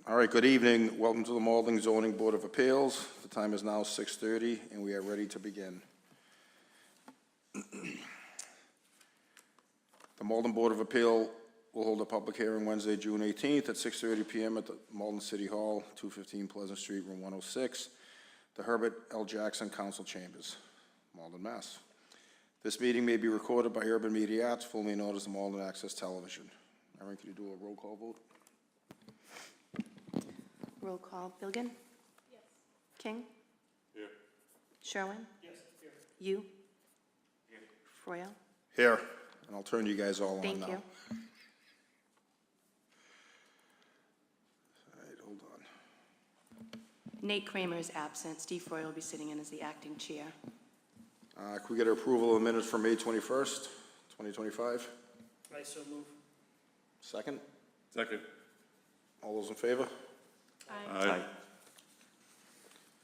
All right, good evening. Welcome to the Malden Zoning Board of Appeals. The time is now 6:30, and we are ready to begin. The Malden Board of Appeal will hold a public hearing Wednesday, June 18th at 6:30 p.m. at the Malden City Hall, 215 Pleasant Street, room 106, the Herbert L. Jackson Council Chambers, Malden, Mass. This meeting may be recorded by Urban Media Arts, formerly known as the Malden Access Television. Erin, could you do a roll call vote? Roll call. Bilgan? Yes. King? Here. Sherwin? Yes, here. You? Here. Froyle? Here, and I'll turn you guys all on now. Thank you. All right, hold on. Nate Kramer is absent. Steve Froyle will be sitting in as the acting chair. Can we get approval of minutes for May 21st, 2025? I so move. Second? Second. All those in favor? Aye.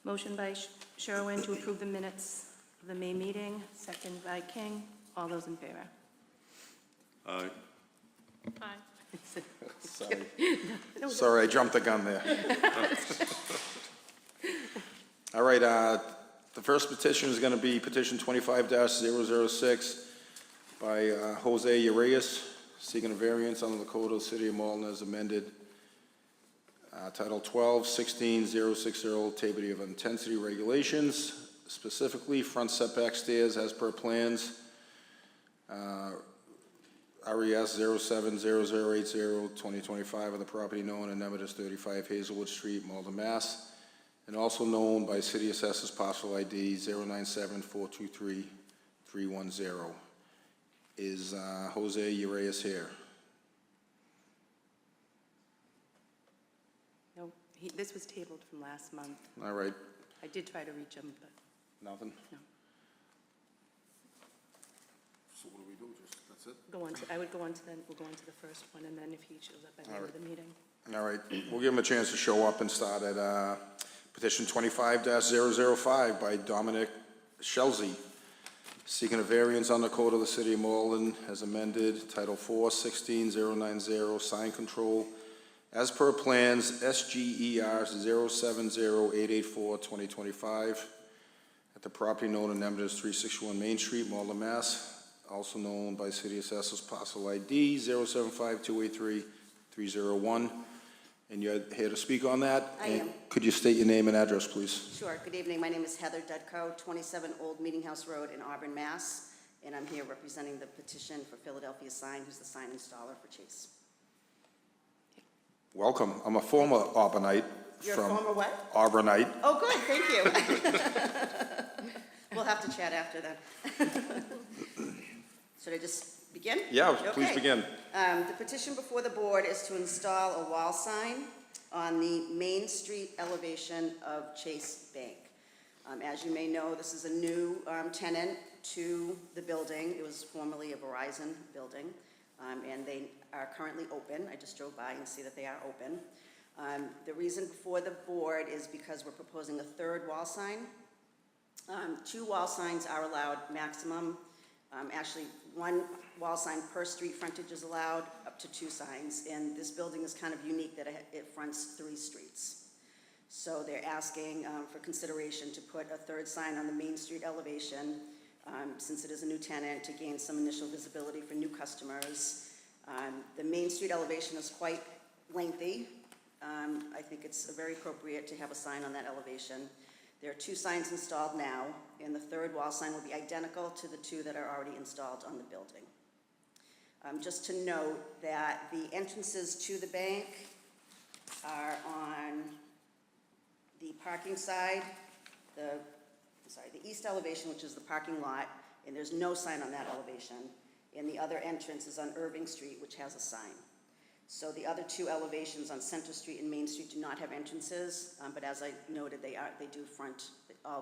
Motion by Sherwin to approve the minutes of the May meeting, second by King. All those in favor? Aye. Aye. Sorry. Sorry, I jumped the gun there. All right, the first petition is going to be petition 25-006 by Jose Urias, seeking a variance under the Code of the City of Malden as amended. Title 12, 16-060, Table of Intensity Regulations, specifically front setback stairs as per plans. RES 070080-2025 of the property known and numbered as 35 Hazelwood Street, Malden, Mass., and also known by City Assessors Parcel ID 097423310. Is Jose Urias here? No, this was tabled from last month. All right, I did try to reach him, but nothing? no. So what do we do, just, that's it? I would go on to we'll go on to the first one, and then if he shows up at the end of the meeting. All right, we'll give him a chance to show up and start at petition 25-005 by Dominic Shelzy, seeking a variance on the Code of the City of Malden as amended, Title 4, 16-090, sign control, as per plans SGER 070884-2025, at the property known and numbered as 361 Main Street, Malden, Mass., also known by City Assessors Parcel ID 075283301. And you're here to speak on that? I am. Could you state your name and address, please? Sure. Good evening. My name is Heather Dudko, 27 Old Meeting House Road in Auburn, Mass. And I'm here representing the petition for Philadelphia Sign, who's the sign installer for Chase. Welcome. I'm a former Auburnite. You're from a former what? Auburnite. Oh, good. Thank you. We'll have to chat after that. Should I just begin? Yeah, please Okay. begin. The petition before the board is to install a wall sign on the Main Street elevation of Chase Bank. As you may know, this is a new tenant to the building. It was formerly a Verizon building, and they are currently open. I just drove by and see that they are open. The reason for the board is because we're proposing a third wall sign. 2 wall signs are allowed maximum. Actually, 1 wall sign per street frontage is allowed, up to 2 signs, and this building is kind of unique that it fronts 3 streets. So they're asking for consideration to put a 3rd sign on the Main Street elevation, since it is a new tenant, to gain some initial visibility for new customers. The Main Street elevation is quite lengthy. I think it's very appropriate to have a sign on that elevation. There are 2 signs installed now, and the 3rd wall sign will be identical to the 2 that are already installed on the building. Just to note that the entrances to the bank are on the parking side, the east elevation, which is the parking lot, and there's no sign on that elevation. And the other entrance is on Irving Street, which has a sign. So the other 2 elevations on Center Street and Main Street do not have entrances, but as I noted, they do front, all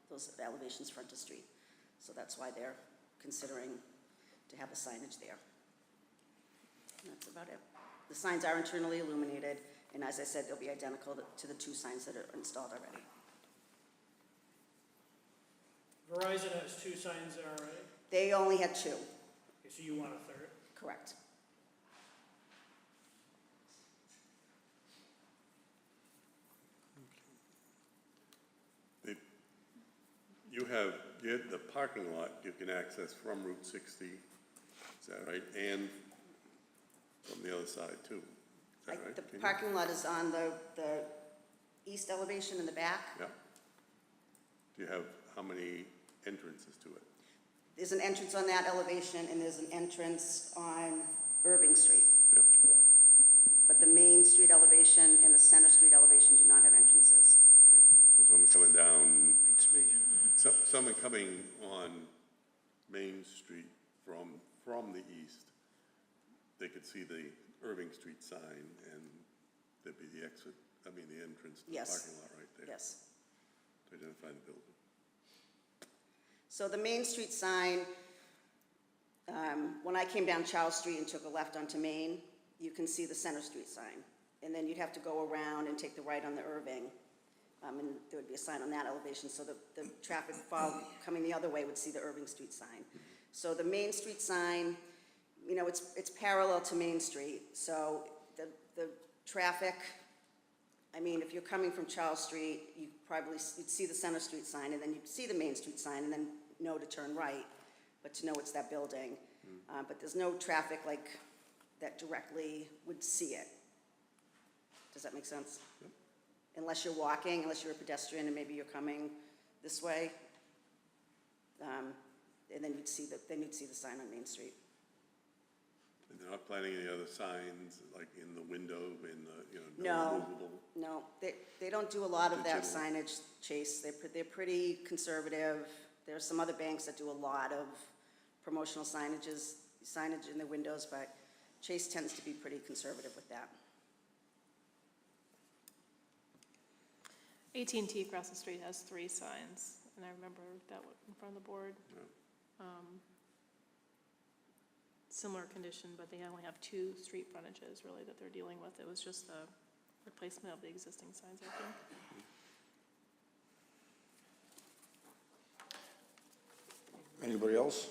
those elevations front to street. So that's why they're considering to have the signage there. And that's about it. The signs are internally illuminated, and as I said, they'll be identical to the 2 signs that are installed already. Verizon has 2 signs there already? They only had 2. Okay, so you want a 3rd? Correct. you have the parking lot you can access from Route 60, is that right? And from the other side too, is that right? The Can you- parking lot is on the east elevation in the back. Yeah. Do you have, how many entrances to it? There's an entrance on that elevation, and there's an entrance on Irving Street. Yep. But the main street elevation and the center street elevation do not have entrances. Okay, so someone coming down, someone coming on Main Street from the east, they could see the Irving Street sign and there'd be the entrance to the Yes. parking lot right there. Yes. To identify the building. So the Main Street sign, when I came down Charles Street and took a left onto Main, you can see the Center Street sign. And then you'd have to go around and take the right on the Irving. And there would be a sign on that elevation, so the traffic coming the other way would see the Irving Street sign. So the Main Street sign, you know, it's parallel to Main Street, so the traffic, I mean, if you're coming from Charles Street, you'd see the Center Street sign, and then you'd see the Main Street sign, and then know to turn right, but to know it's that building. But there's no traffic like that directly would see it. Does that make sense? Yep. Unless you're walking, unless you're a pedestrian and maybe you're coming this way. And then you'd see the sign on Main Street. And they're not planning any other signs, like in the window, in the, No. movable? No, they don't do a lot of that Digital. signage, Chase. They're pretty conservative. There are some other banks that do a lot of promotional signage in their windows, but Chase tends to be pretty conservative with that. AT&T across the street has 3 signs, and I remember that in front of the board. Similar condition, but they only have 2 street frontages really that they're dealing with. It was just the replacement of the existing signs, I think. Anybody else?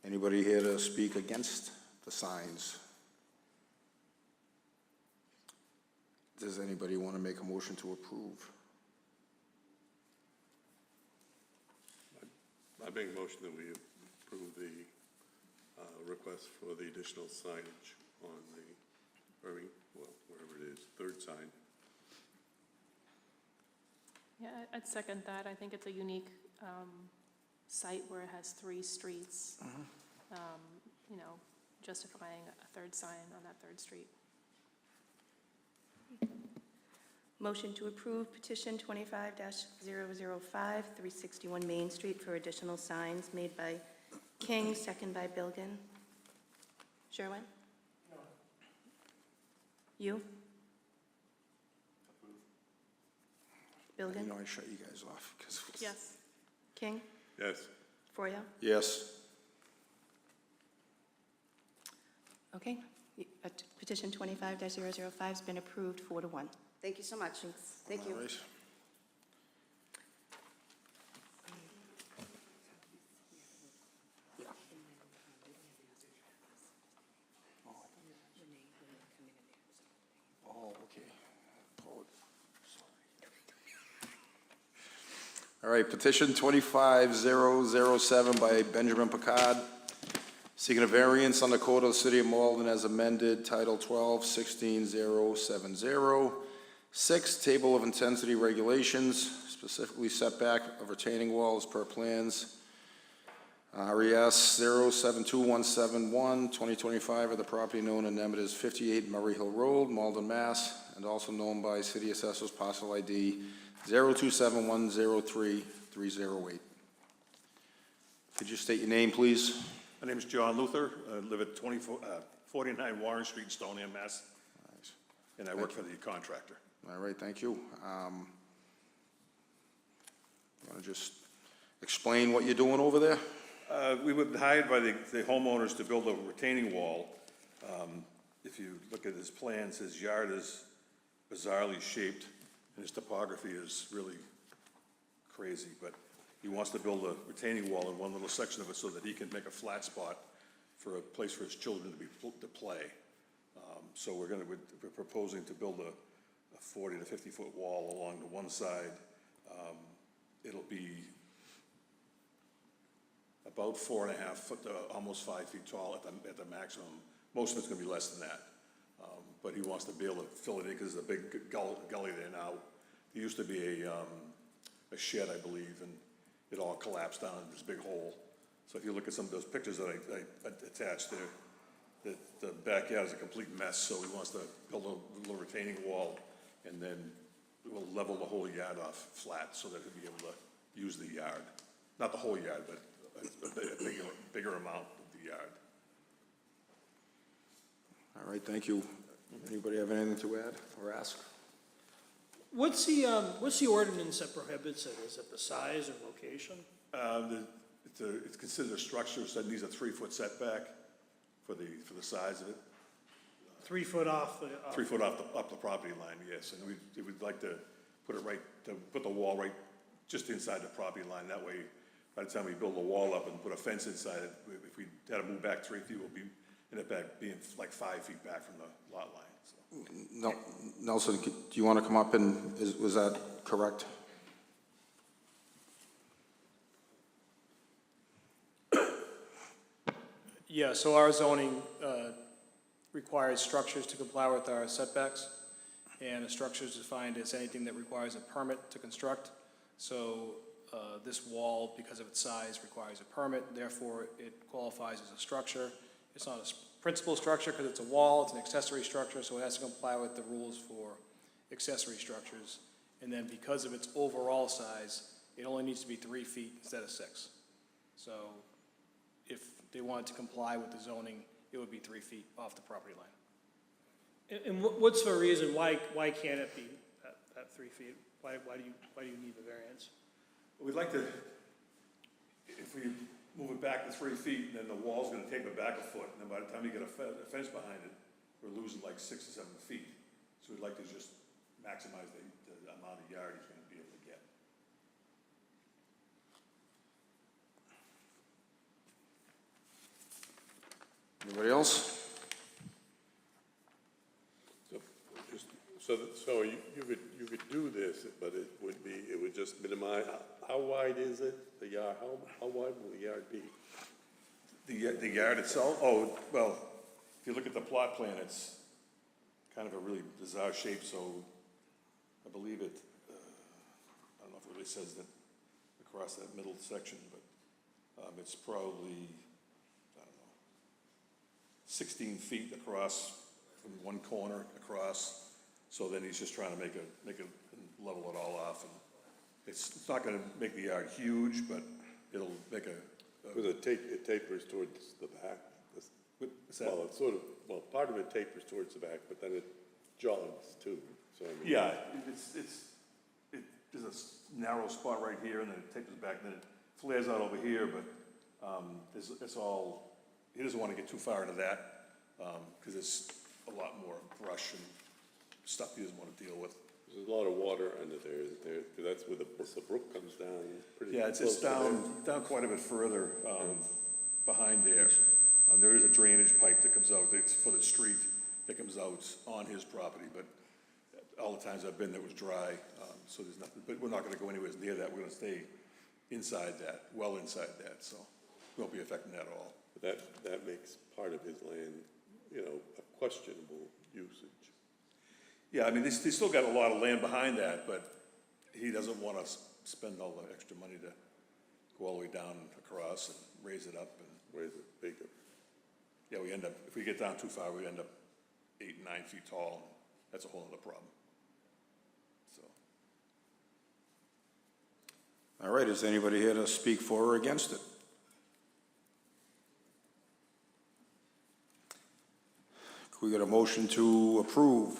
Anybody here to speak against the signs? Does anybody want to make a motion to approve? I make a motion that we approve the request for the additional signage on the Irving, well, wherever it is, third sign. Yeah, I'd second that. I think it's a unique site where it has 3 streets, justifying a 3rd sign on that 3rd street. Motion to approve petition 25-005, 361 Main Street for additional signs made by King, second by Bilgan. Sherwin? No. You? Bilgan? You know I shut you guys off. Yes. King? Yes. Froyo? Yes. Okay. Petition 25-005 has been approved 4-1. Thank you so much. Thank you. All right. Yeah. Oh, okay. All right, petition 25007 by Benjamin Picard, seeking a variance on the code of the city of Malden as amended, Title 12, 16070. 6, Table of Intensity Regulations, specifically setback of retaining walls per plans. RES 072171, 2025, of the property known and named as 58 Murray Hill Road, Malden, Mass., and also known by City Assessors Parcel ID 027103308. Could you state your name, please? My name is John Luther. I live at 49 Warren Street, Stoneham, Mass., Nice. and I work for the contractor. All right, thank you. Want to just explain what you're doing over there? We were hired by the homeowners to build a retaining wall. If you look at his plans, his yard is bizarrely shaped, and his topography is really crazy, but he wants to build a retaining wall in one little section of it so that he can make a flat spot for a place for his children to play. So we're proposing to build a 40 to 50 foot wall along the one side. It'll be about 4.5 foot to almost 5 feet tall at the maximum. Most of it's gonna be less than that. But he wants to be able to fill it in because there's a big gully there now. There used to be a shed, I believe, and it all collapsed down into this big hole. So if you look at some of those pictures that I attached there, the backyard is a complete mess, so he wants to build a little retaining wall, and then we'll level the whole yard off flat so that he'll be able to use the yard. Not the whole yard, but a bigger amount of the yard. All right, thank you. Anybody have anything to add or ask? What's the ordinance that prohibits it? Is it the size or location? It's considered a structure, so it needs a 3-foot setback for the size of it. 3 foot off the? 3 foot up the property line, yes, and we'd like to put the wall right just inside the property line. That way, by the time we build the wall up and put a fence inside it, if we had to move back 3 feet, we'll be in it back, being like 5 feet back from the lot line, so. No, Nelson, do you want to come up and, was that correct? Yeah, so our zoning requires structures to comply with our setbacks, and a structure is defined as anything that requires a permit to construct. So this wall, because of its size, requires a permit, therefore it qualifies as a structure. It's not a principal structure because it's a wall, it's an accessory structure, so it has to comply with the rules for accessory structures. And then because of its overall size, it only needs to be 3 feet instead of 6. So if they wanted to comply with the zoning, it would be 3 feet off the property line. And what's the reason, why can't it be at 3 feet? Why do you need the variance? We'd like to, if we move it back to 3 feet, then the wall's gonna taper back a foot, and then by the time you get a fence behind it, we're losing like 6 or 7 feet. So we'd like to just maximize the amount of yard he's gonna be able to get. Anybody else? So you could do this, but it would just minimize, how wide is it, the yard, how wide will the yard be? The yard itself, oh, well, if you look at the plot plan, it's kind of a really bizarre shape, so I believe it, I don't know if it really says that across that middle section, but it's probably, I don't know, 16 feet across from one corner across. So then he's just trying to make it level it all off, and it's not gonna make the yard huge, but it'll make Because it tapers towards the back. what's that? Well, it's sort of, part of it tapers towards the back, but then it jogs too, so I mean. Yeah, there's a narrow spot right here, and then it tapers back, and then it flares out over here, but it's all, he doesn't want to get too far into that, because there's a lot more brush and stuff he doesn't want to deal with. There's a lot of water under there, because that's where the brook comes down pretty Yeah, close. it's down quite a bit further behind there. There is a drainage pipe that comes out, it's for the street, that comes out on his property, but all the times I've been there was dry, so there's nothing, but we're not gonna go anywhere near that, we're gonna stay inside that, well inside that, so we won't be affecting that at all. But that makes part of his land, a questionable usage. Yeah, I mean, they still got a lot of land behind that, but he doesn't want to spend all the extra money to go all the way down across and raise it up, and, Raise it bigger. yeah, we end up, if we get down too far, we end up 8, 9 feet tall. That's a whole other problem. So, All right, is anybody here to speak for or against it? Could we get a motion to approve?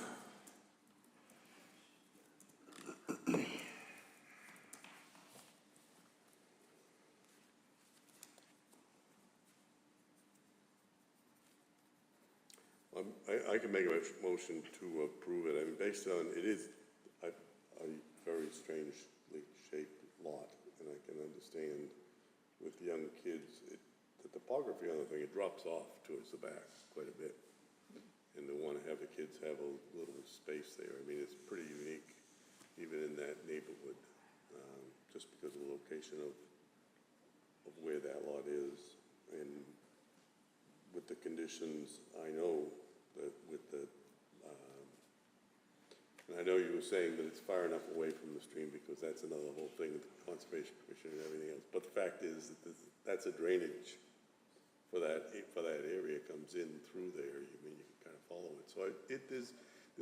I can make a motion to approve it. I mean, based on, it is a very strangely shaped lot, and I can understand with young kids, the topography on the thing, it drops off towards the back quite a bit. And to want to have the kids have a little space there, I mean, it's pretty unique, even in that neighborhood, just because of the location of of where that lot is. And with the conditions, I know that with the, and I know you were saying that it's far enough away from the stream because that's another whole thing with the Conservation Commission and everything else. But the fact is that that's a drainage for that area comes in through there. You mean, you can kind of follow it. So there's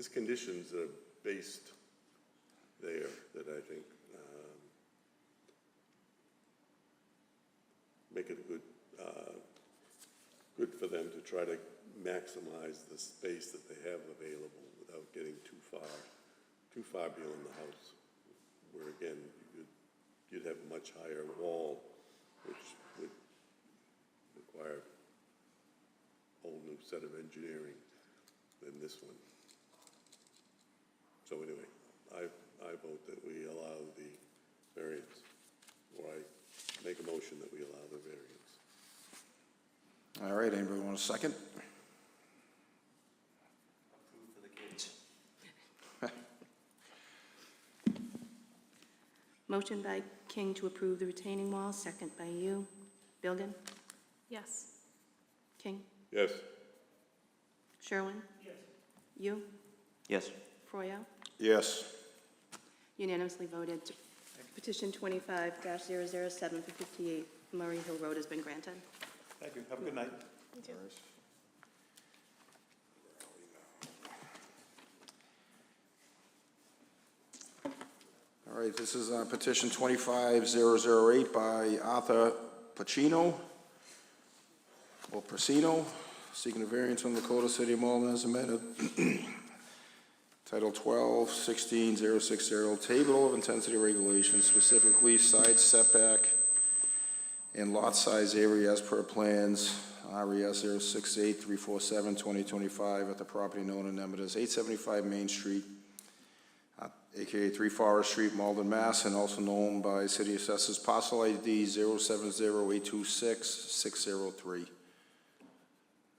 conditions that are based there that I think make it good for them to try to maximize the space that they have available without getting too far beyond the house, where again, you'd have a much higher wall, which would require a whole new set of engineering than this one. So anyway, I vote that we allow the variance, or I make a motion that we allow the variance. All right, anybody want a second? For the kids. Motion by King to approve the retaining wall, second by you. Bilgan? Yes. King? Yes. Sherwin? Yes. You? Yes. Froyo? Yes. Unanimously voted. Petition 25-007 for 58 Murray Hill Road has been granted. Thank you. Have a good night. Me too. All right, this is petition 25008 by Arthur Pacino, or Pacino, seeking a variance from the Code of City of Malden as amended. Title 12, 16060, Table of Intensity Regulations, specifically side setback and lot size area as per plans, RES 068347, 2025, at the property known and numbered as 875 Main Street, AKA 3 Forest Street, Malden, Mass., and also known by City Assessors Parcel ID 070826603.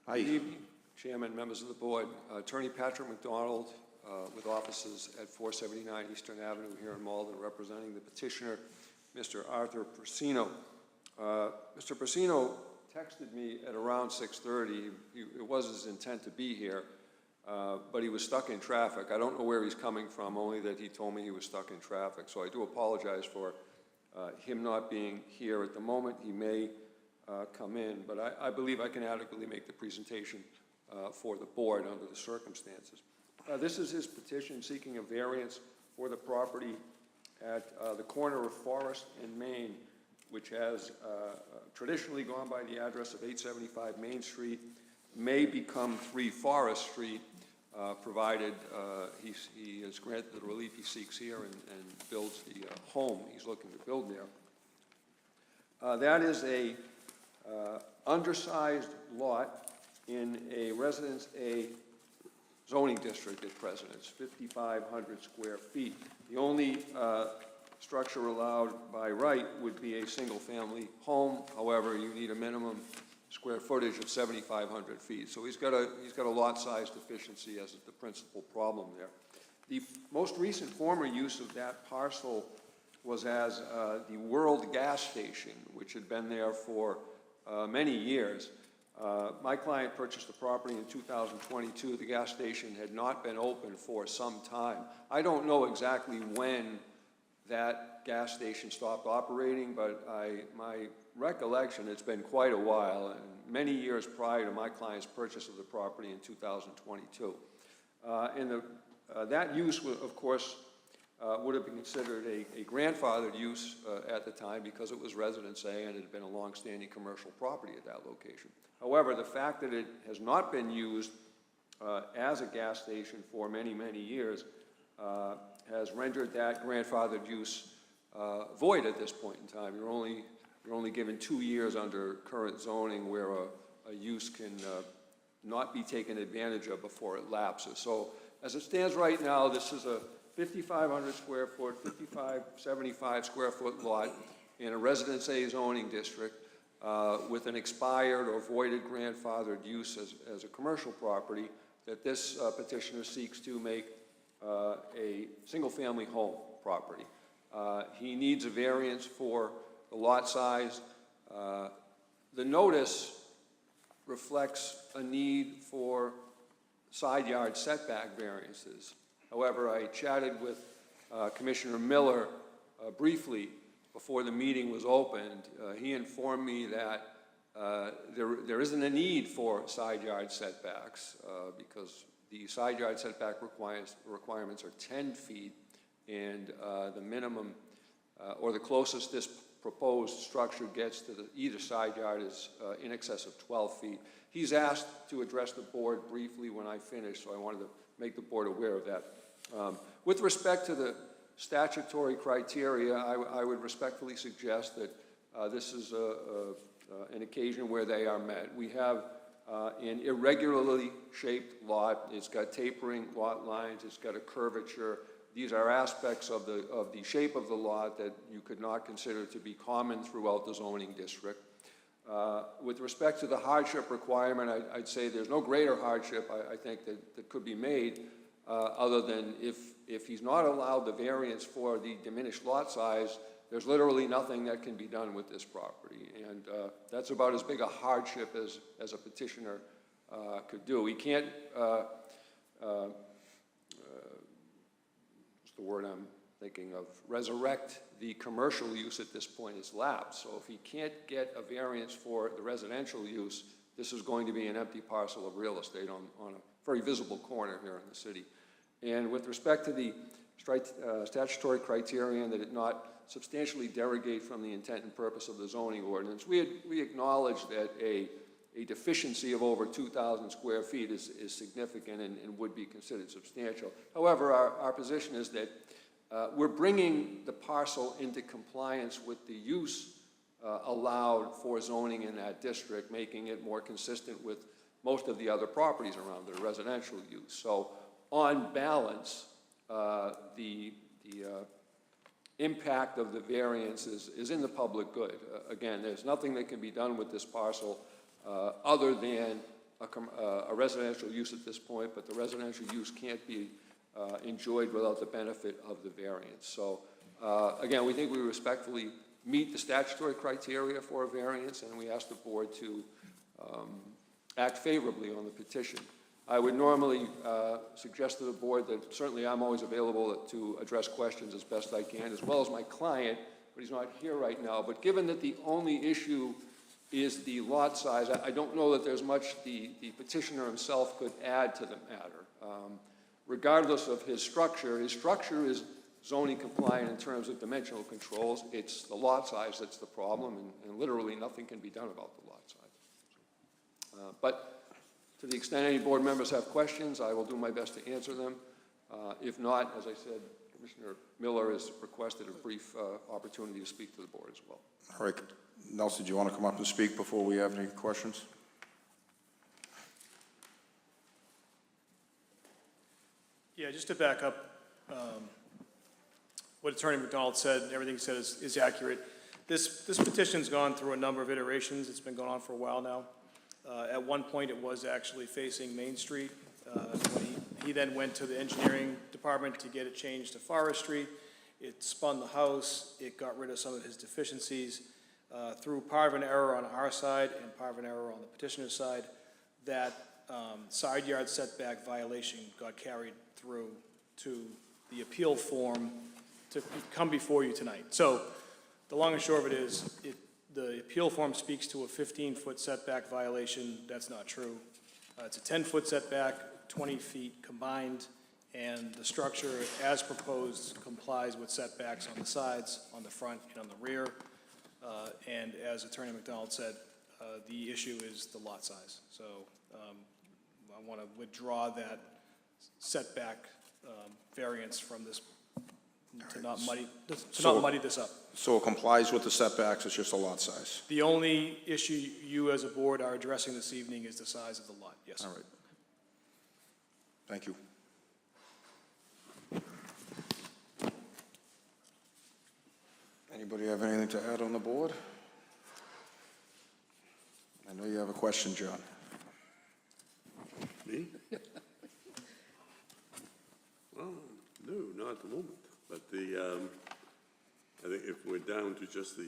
Hi. Good evening, Chairman, members of the board. Attorney Patrick McDonald, with offices at 479 Eastern Avenue here in Malden, representing the petitioner, Mr. Arthur Persino. Mr. Persino texted me at around 6:30. It was his intent to be here, but he was stuck in traffic. I don't know where he's coming from, only that he told me he was stuck in traffic. So I do apologize for him not being here at the moment. He may come in, but I believe I can adequately make the presentation for the board under the circumstances. This is his petition seeking a variance for the property at the corner of Forest and Main, which has traditionally gone by the address of 875 Main Street, may become 3 Forest Street, provided he is granted the relief he seeks here and builds the home he's looking to build there. That is a undersized lot in a Residence A zoning district at present. It's 5,500 square feet. The only structure allowed by right would be a single-family home. However, you need a minimum square footage of 7,500 feet. So he's got a lot size deficiency as the principal problem there. The most recent former use of that parcel was as the World Gas Station, which had been there for many years. My client purchased the property in 2022. The gas station had not been open for some time. I don't know exactly when that gas station stopped operating, but my recollection, it's been quite a while, and many years prior to my client's purchase of the property in 2022. That use, of course, would have been considered a grandfathered use at the time because it was Residence A and it had been a long-standing commercial property at that location. However, the fact that it has not been used as a gas station for many, many years has rendered that grandfathered use void at this point in time. You're only given 2 years under current zoning where a use can not be taken advantage of before it lapses. So as it stands right now, this is a 5,500 square foot, 5,575 square foot lot in a Residence A zoning district with an expired or voided grandfathered use as a commercial property that this petitioner seeks to make a single-family home property. He needs a variance for the lot size. The notice reflects a need for side yard setback variances. However, I chatted with Commissioner Miller briefly before the meeting was opened. He informed me that there isn't a need for side yard setbacks because the side yard setback requirements are 10 feet, and the minimum or the closest this proposed structure gets to either side yard is in excess of 12 feet. He's asked to address the board briefly when I finish, so I wanted to make the board aware of that. With respect to the statutory criteria, I would respectfully suggest that this is an occasion where they are met. We have an irregularly shaped lot. It's got tapering lot lines. It's got a curvature. These are aspects of the shape of the lot that you could not consider to be common throughout the zoning district. With respect to the hardship requirement, I'd say there's no greater hardship, I think, that could be made other than if he's not allowed the variance for the diminished lot size, there's literally nothing that can be done with this property. And that's about as big a hardship as a petitioner could do. He can't, what's the word I'm thinking of, resurrect the commercial use at this point. It's lapsed. So if he can't get a variance for the residential use, this is going to be an empty parcel of real estate on a very visible corner here in the city. And with respect to the statutory criterion that it not substantially derogate from the intent and purpose of the zoning ordinance, we acknowledge that a deficiency of over 2,000 square feet is significant and would be considered substantial. However, our position is that we're bringing the parcel into compliance with the use allowed for zoning in that district, making it more consistent with most of the other properties around the residential use. So on balance, the impact of the variance is in the public good. Again, there's nothing that can be done with this parcel other than a residential use at this point, but the residential use can't be enjoyed without the benefit of the variance. So again, we think we respectfully meet the statutory criteria for a variance, and we ask the board to act favorably on the petition. I would normally suggest to the board that certainly I'm always available to address questions as best I can, as well as my client, but he's not here right now. But given that the only issue is the lot size, I don't know that there's much the petitioner himself could add to the matter. Regardless of his structure is zoning compliant in terms of dimensional controls. It's the lot size that's the problem, and literally nothing can be done about the lot size. But to the extent any board members have questions, I will do my best to answer them. If not, as I said, Commissioner Miller has requested a brief opportunity to speak to the board as well. All right, Nelson, do you want to come up and speak before we have any questions? Yeah, just to back up, what Attorney McDonald said, everything he said is accurate. This petition's gone through a number of iterations. It's been going on for a while now. At one point, it was actually facing Main Street. He then went to the engineering department to get it changed to Forest Street. It spun the house. It got rid of some of his deficiencies. Through part of an error on our side and part of an error on the petitioner's side, that side yard setback violation got carried through to the appeal form to come before you tonight. So the long and short of it is, the appeal form speaks to a 15-foot setback violation. That's not true. It's a 10-foot setback, 20 feet combined, and the structure as proposed complies with setbacks on the sides, on the front, and on the rear. And as Attorney McDonald said, the issue is the lot size. So I want to withdraw that setback variance from this to not muddy this up. So it complies with the setbacks, it's just a lot size? The only issue you as a board are addressing this evening is the size of the lot, yes. All right. Thank you. Anybody have anything to add on the board? I know you have a question, John. Me? Well, no, not at the moment. But I think if we're down to just the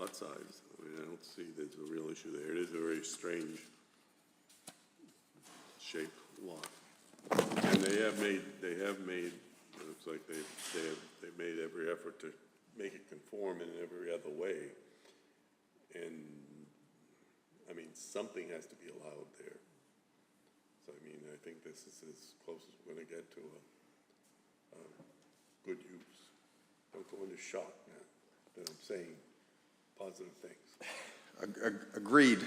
lot size. I mean, I don't see there's a real issue there. It is a very strange shaped lot. And they have made, it looks like they've made every effort to make it conform in every other way. And, I mean, something has to be allowed there. So, I mean, I think this is as close as we're gonna get to a good use. Don't go into shock now that I'm saying positive things. Agreed.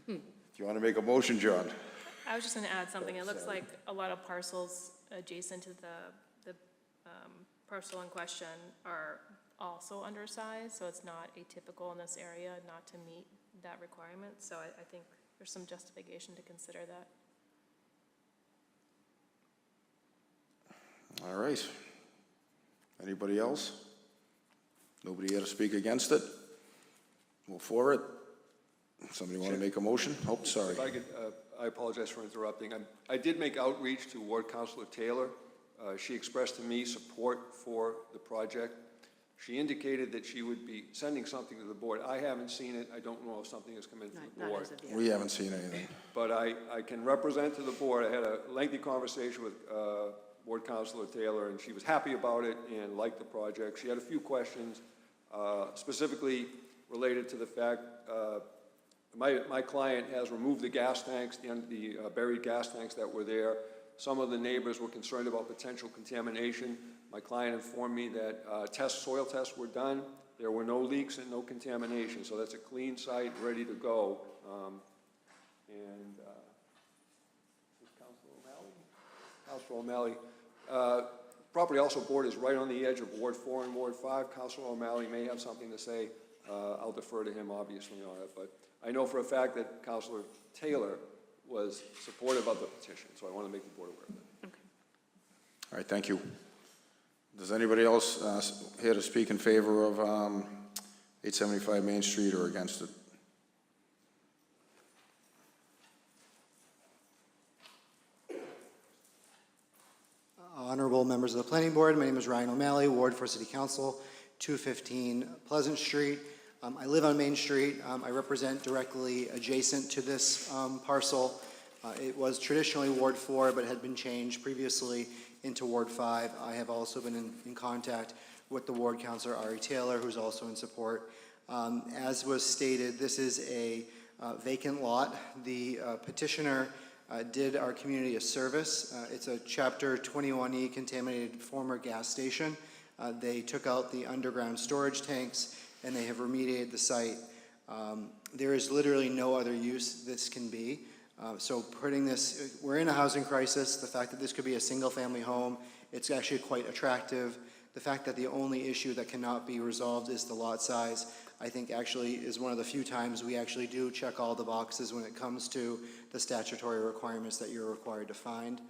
Do you want to make a motion, John? I was just gonna add something. It looks like a lot of parcels adjacent to the parcel in question are also undersized, so it's not atypical in this area not to meet that requirement. So I think there's some justification to consider that. All right. Anybody else? Nobody here to speak against it? Well, for it? Somebody want to make a motion? Oh, sorry. If I could, I apologize for interrupting. I did make outreach to Ward Councilor Taylor. She expressed to me support for the project. She indicated that she would be sending something to the board. I haven't seen it. I don't know if something has come in from the board. We haven't seen anything. But I can represent to the board. I had a lengthy conversation with Ward Councilor Taylor, and she was happy about it and liked the project. She had a few questions, specifically related to the fact my client has removed the gas tanks, the buried gas tanks that were there. Some of the neighbors were concerned about potential contamination. My client informed me that soil tests were done. There were no leaks and no contamination, so that's a clean site, ready to go. Councilor O'Malley. Property also board is right on the edge of Ward 4 and Ward 5. Councilor O'Malley may have something to say. I'll defer to him, obviously, on it. But I know for a fact that Councilor Taylor was supportive of the petition, so I want to make the board aware of that. Okay. All right, thank you. Does anybody else here to speak in favor of 875 Main Street or against it? Honorable members of the Planning Board, my name is Ryan O'Malley, Ward 4 City Council, 215 Pleasant Street. I live on Main Street. I represent directly adjacent to this parcel. It was traditionally Ward 4, but had been changed previously into Ward 5. I have also been in contact with the Ward Councilor, Ari Taylor, who's also in support. As was stated, this is a vacant lot. The petitioner did our community a service. It's a Chapter 21E contaminated former gas station. They took out the underground storage tanks and they have remediated the site. There is literally no other use this can be. So putting this, we're in a housing crisis. The fact that this could be a single family home, it's actually quite attractive. The fact that the only issue that cannot be resolved is the lot size, I think actually is one of the few times we actually do check all the boxes when it comes to the statutory requirements that you're required to find.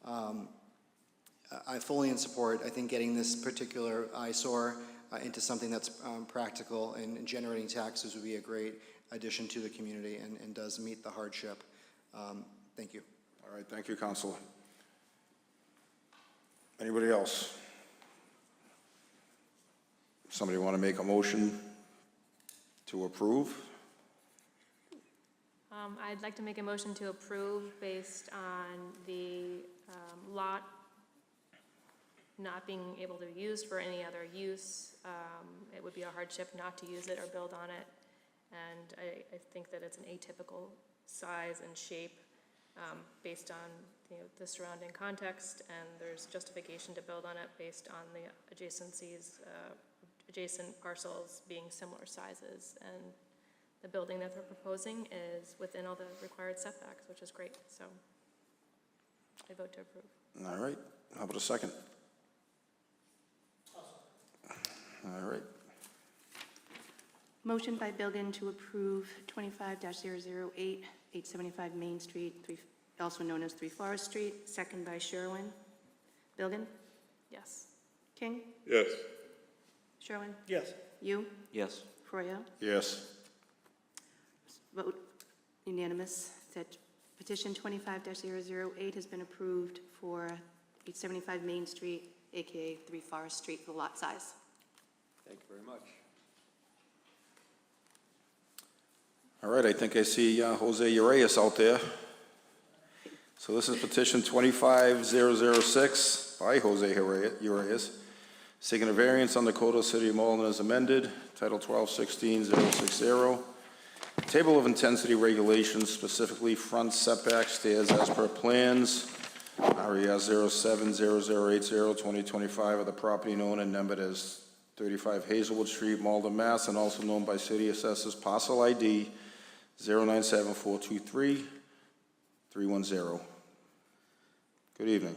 I fully in support, I think, getting this particular eyesore into something that's practical and generating taxes would be a great addition to the community and does meet the hardship. Thank you. All right, thank you, Councilor. Anybody else? Somebody want to make a motion to approve? I'd like to make a motion to approve based on the lot not being able to be used for any other use. It would be a hardship not to use it or build on it. And I think that it's an atypical size and shape based on the surrounding context, and there's justification to build on it based on the adjacent parcels being similar sizes, and the building that they're proposing is within all the required setbacks, which is great. So I vote to approve. All right, how about a second? All right. Motion by Bilgan to approve 25-008, 875 Main Street, also known as 3 Forest Street. Second by Sherwin. Bilgan? Yes. King? Yes. Sherwin? Yes. You? Yes. Froyo? Yes. Vote unanimous that petition 25-008 has been approved for 875 Main Street, AKA 3 Forest Street, for lot size. Thank you very much. All right, I think I see Jose Urias out there. So this is petition 25006 by Jose Urias, seeking a variance on the Code of the City of Malden as amended, Title 12-16-060. Table of intensity regulations, specifically front setback stairs as per plans, RES 070080-2025 of the property known and numbered as 35 Hazelwood Street, Malden, Mass., and also known by city assessors parcel ID 097423310. Good evening.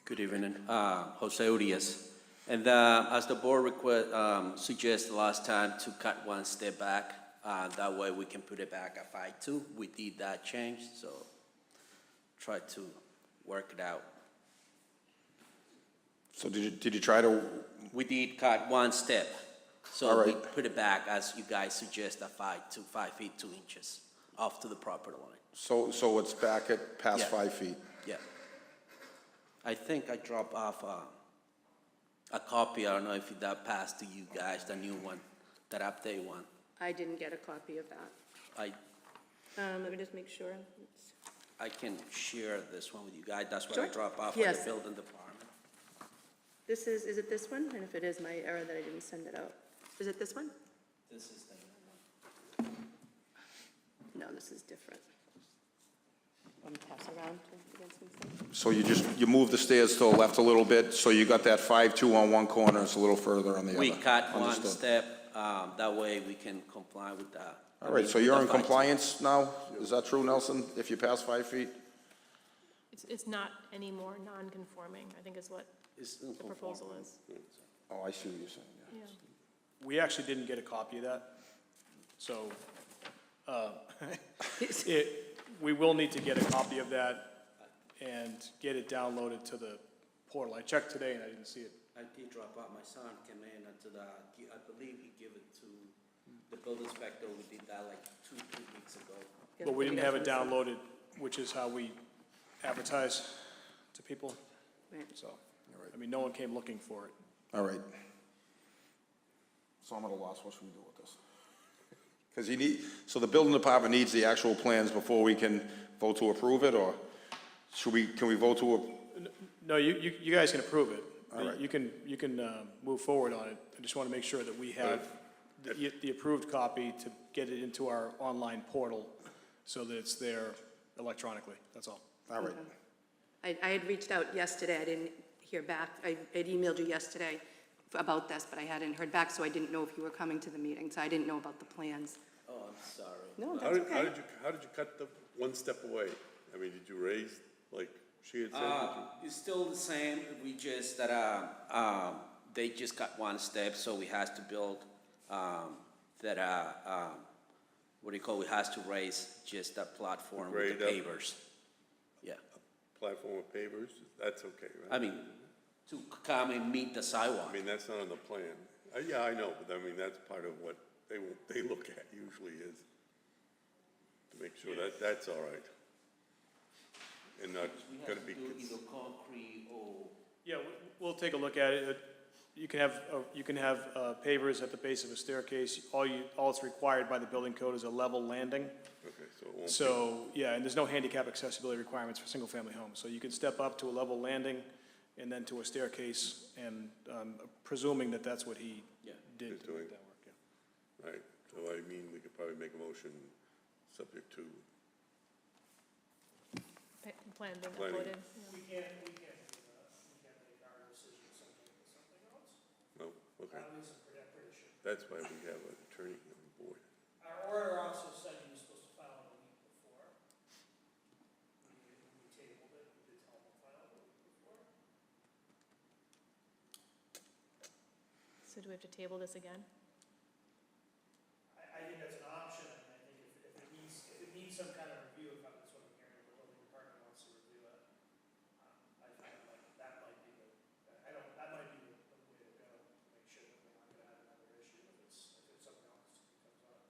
Good evening. Jose Urias. And as the board suggested last time to cut one step back, that way we can put it back at 5'2". We did that change, so try to work it out. So did you try to, We did cut one step, All so we right. put it back as you guys suggest at 5 feet 2 inches off to the property line. so it's back at past Yeah. 5 feet? Yeah. I think I dropped off a copy. I don't know if that passed to you guys, the new one, that update one. I didn't get a copy of that. Let me just make sure. I can share this one with you guys. That's what I Sure. dropped off at Yes. the building department. Is it this one? And if it is my error that I didn't send it out. Is it this one? This is the new one. No, this is different. Want to pass around to get some things? So you moved the stairs to the left a little bit, so you got that 5'2" on one corner, it's a little further on the other? We cut one Understood. step, that way we can comply with that. All right, so you're in compliance now? Is that true, Nelson, if you pass 5 feet? It's not any more non-conforming, I think is what It's the proposal is. Oh, I see what you're saying, yeah. Yeah. We actually didn't get a copy of that, so we will need to get a copy of that and get it downloaded to the portal. I checked today and I didn't see it. I did drop out, my son came in to the, I believe he gave it to the building inspector. We did that like 2 weeks ago. But we didn't have it downloaded, which is how we advertise to people. Right. So, I mean, no one came looking for it. All right. So I'm at a loss, what should we do with this? Because so the building department needs the actual plans before we can vote to approve it, or can we vote to, No, you guys can approve it. All right. You can move forward on it. I just want to make sure that we have the approved copy to get it into our online portal so that it's there electronically, that's all. all right. I had reached out yesterday, I didn't hear back. I had emailed you yesterday about this, but I hadn't heard back, so I didn't know if you were coming to the meeting, so I didn't know about the plans. Oh, I'm sorry. No, How that's did, how okay. did you, how did you cut the one step away? I mean, did you raise, like she had said? did you- It's still the same, we just, they just got one step, so we has to build, what do you call, we has to raise just that platform with the Grade up. pavers. Yeah, Platform of pavers, that's okay, right? I mean, to come and meet the I sidewalk. mean, that's not on the plan. Yeah, I know, but I mean, that's part of what they look at usually is to make sure that that's all right. And not We gonna have be, to do either concrete or, Yeah, we'll take a look at it. You can have pavers at the base of a staircase. All that's required by the building code is a level landing. okay, so it won't be. So, yeah, and there's no handicap accessibility requirements for single-family homes. So you can step up to a level landing and then to a staircase, and presuming that that's what he Yeah. did He's to doing. make that work, yeah. Right, so I mean, we could probably make a motion subject to, Plan being Planning. uploaded. yeah. We can't make our decision subject to something else. no, okay. least I'm pretty sure. That's why we have an attorney on the board. Our order also said you were supposed to file it a week before. We tabled it, we did tell them to file it a week before. So do we have to table this again? I think that's an option. I mean, I think if it needs some kind of review, if that's what I'm hearing, the building department wants to review it. I find like that might be that might be the way to go, to make sure that we're not gonna have another issue if it's something else that comes up.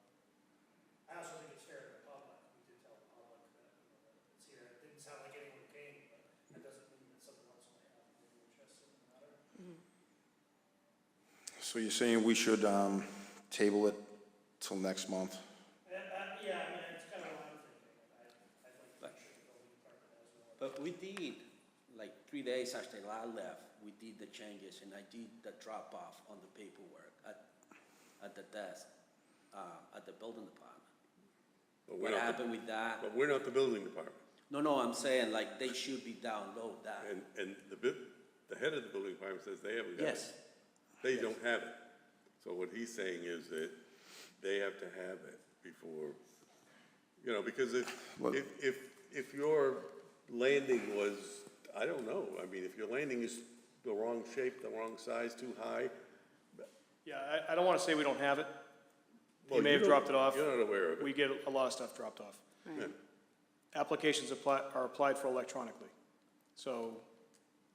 I also think it's fair to the public. We did tell the public that, that it's here. It didn't sound like anyone came, but that doesn't mean that someone else might have any interest in the matter. So you're saying we should table it till next month? Yeah, I mean, But we did, like 3 days after I left, we did the changes and I did the drop off on the paperwork at the desk, at the building department. But we're What not the- happened with that? But we're not the building department. No, I'm saying like they should be download that. And the head of the building department says they haven't got it. Yes, They don't have it. So what he's saying is that they have to have it before, you know, because if your landing was, I don't know, I mean, if your landing is the wrong shape, the wrong size, too high. Yeah, I don't want to say we don't have it. He well, may you have don't- dropped it off. You're not aware of it. We get a lot of stuff dropped off. Yeah. Applications are applied for electronically. So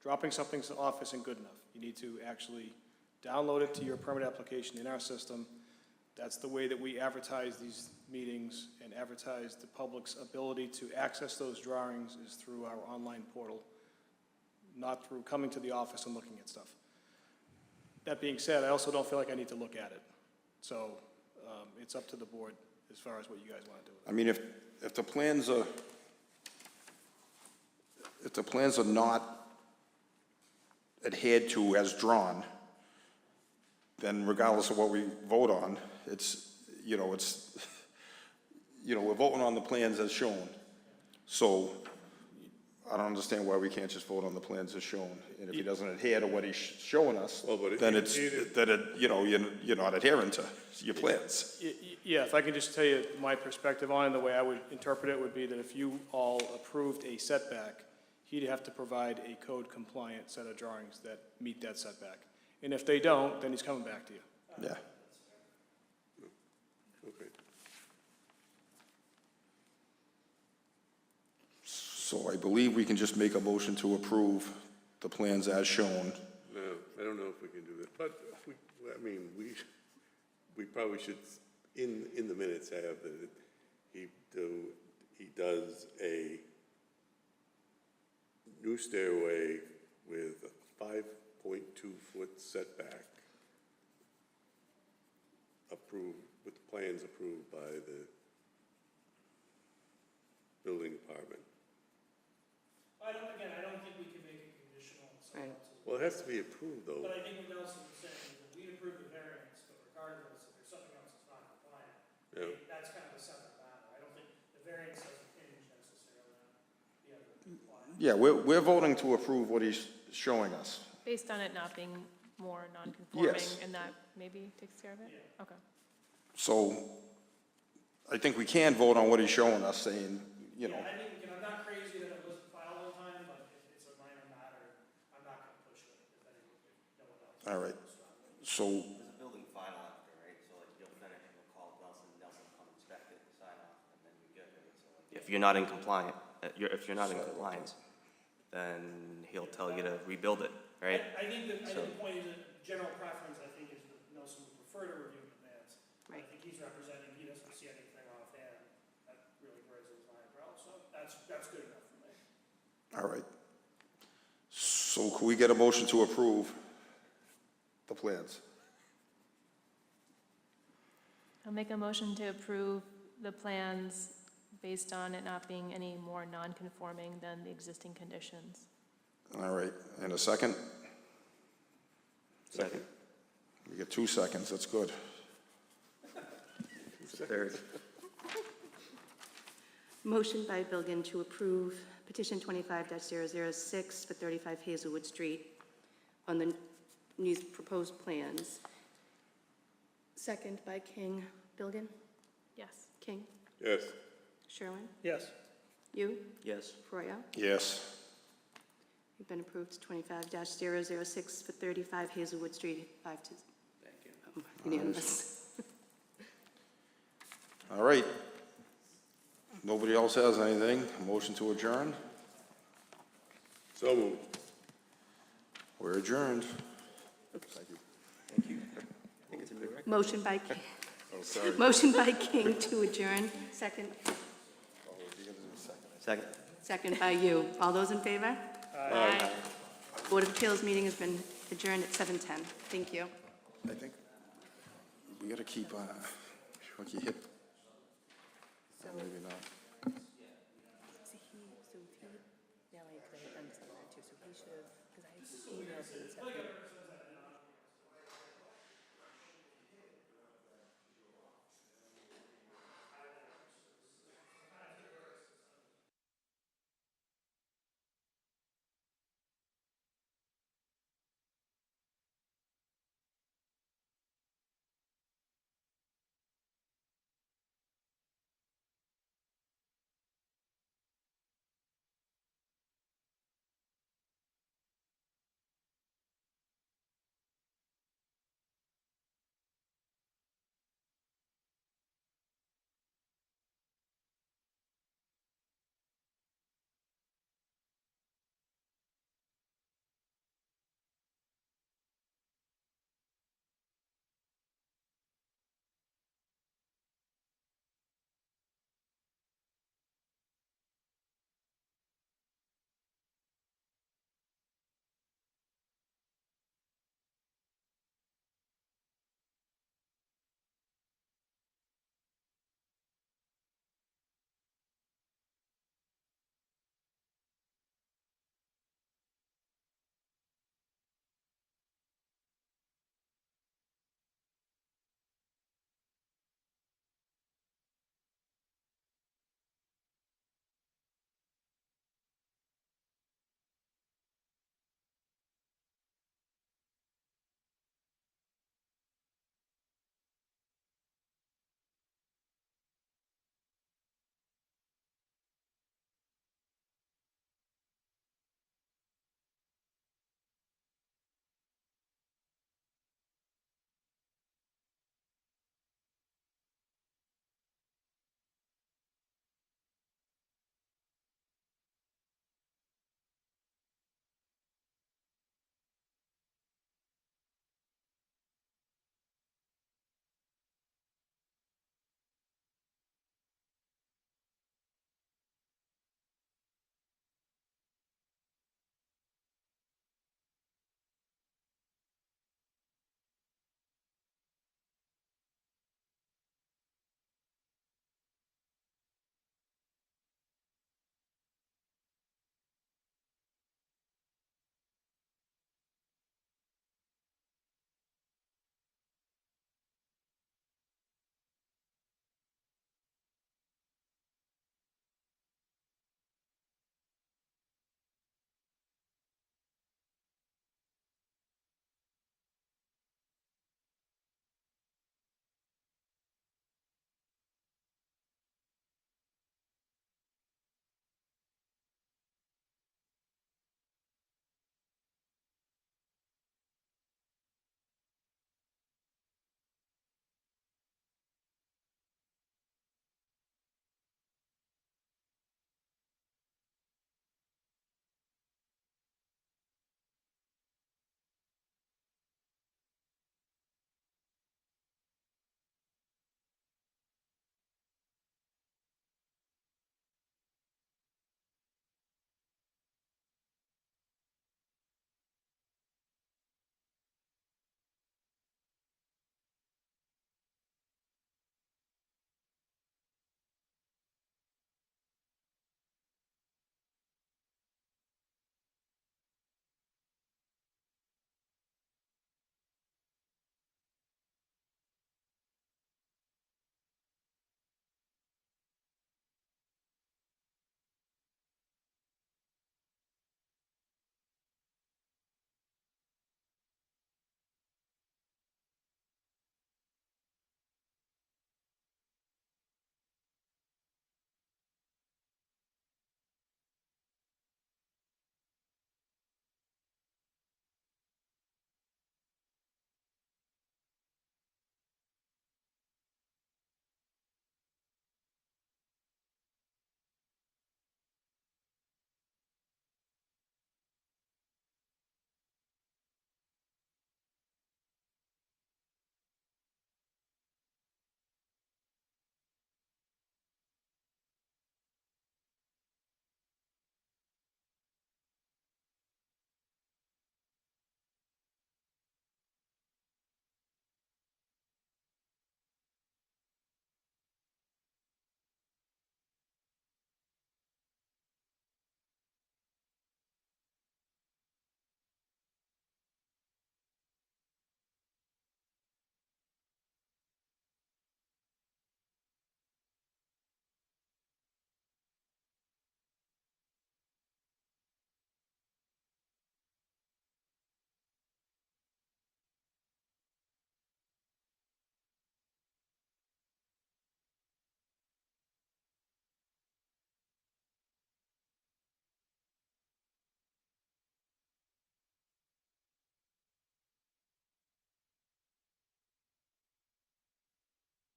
dropping something off isn't good enough. You need to actually download it to your permit application in our system. That's the way that we advertise these meetings and advertise the public's ability to access those drawings is through our online portal, not through coming to the office and looking at stuff. That being said, I also don't feel like I need to look at it. So it's up to the board as far as what you guys want to do. I mean, if the plans are not adhered to as drawn, then regardless of what we vote on, we're voting on the plans as shown. So I don't understand why we can't just vote on the plans as shown. And if he doesn't adhere to what he's showing us, Well, but then you're not adhering to your plans. Yeah, if I can just tell you my perspective on it, the way I would interpret it would be that if you all approved a setback, he'd have to provide a code-compliant set of drawings that meet that setback. And if they don't, then he's coming back to you. Yeah. Okay. So I believe we can just make a motion to approve the plans as shown. No, I don't know if we can do that, but we probably should, in the minutes, have that he does a new stairway with a 5.2-foot setback approved, with the plans approved by the building department. I don't think we can make it conditional on someone Right. else's. Well, it has to be approved, though. But I think what Nelson was saying is that we approve the variance, but regardless, if there's something else that's not compliant, Yeah. that's kind of a separate matter. I don't think the variance doesn't hinge necessarily on the other compliance. Yeah, we're voting to approve what he's showing us. Based on it not being more non-conforming, Yes. and that maybe takes care of it? Okay. So I think we can vote on what he's showing us, saying, Yeah, I think, I'm not crazy that it wasn't filed all the time, but if it's a minor matter, I'm not gonna push it if no one else. all right. So, There's a building final after, right? So like you'll finish and you'll call Nelson come inspect it, sign off, and then you're good, right? So like, if you're not in compliance, then he'll tell you to rebuild it, right? I think the point is that general preference, I think, is that Nelson would prefer to review in advance. I Right. think he's representing, he doesn't see anything offhand that really raises my eyebrow, so that's good enough for me. all right. So can we get a motion to approve the plans? I'll make a motion to approve the plans based on it not being any more non-conforming than the existing conditions. All right, and a second? Second. We get 2 seconds, that's good. Third. Motion by Bilgan to approve petition 25-006 for 35 Hazelwood Street on the new proposed plans. Second by King. Bilgan? Yes. King? Yes. Sherlin? Yes. You? Yes. Froyo? Yes. You've been approved 25-006 for 35 Hazelwood Street, 5 to... Thank you. Unanimous. All right. Nobody else has anything? Motion to adjourn? So moved. We're adjourned. Thank you. I think it's a good record. Motion by King. Oh, sorry. Motion by King to adjourn. Second. Second. Second by you. All those in favor? Aye. Board of Appeals meeting has been adjourned at 7:10. Thank you. I think we gotta keep, like you hit, maybe not. So he now citizens have voted.